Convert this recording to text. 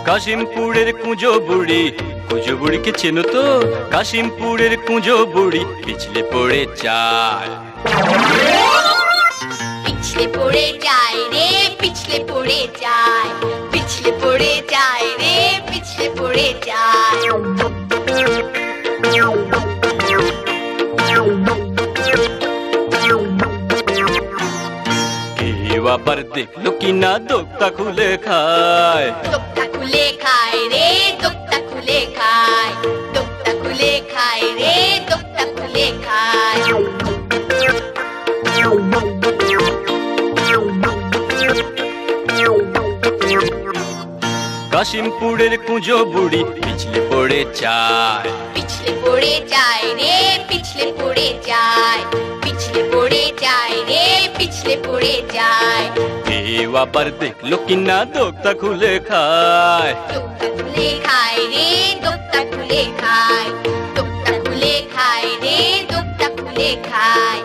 কাশিমপুরের কুঁজো বুড়ি কে চেনো তো? কাশিমপুরের কুঁজো বুড়ি পিছলে পড়ে যায়, পিছলে পড়ে যায় রে, পিছলে পড়ে যায়, পিছলে পড়ে যায় রে, পিছলে পড়ে যায়। কেউ আবার দেখলো কিনা দোক্তা খুলে খায়, দোক্তা খুলে খায় রে, দোক্তা খুলে খায়, দোক্তা খুলে খায় রে, দোক্তা খুলে খায়। কাশিমপুরের কুঁজো বুড়ি পিছলে পড়ে যায়, পিছলে পড়ে যায় রে, পিছলে পড়ে যায়, পিছলে পড়ে যায় রে, পিছলে পড়ে যায়। কেউ আবার দেখলো কিনা দোক্তা খুলে খায়, দোক্তা খুলে খায় রে, দোক্তা খুলে খায়, দোক্তা খুলে খায় রে, দোক্তা খুলে খায়।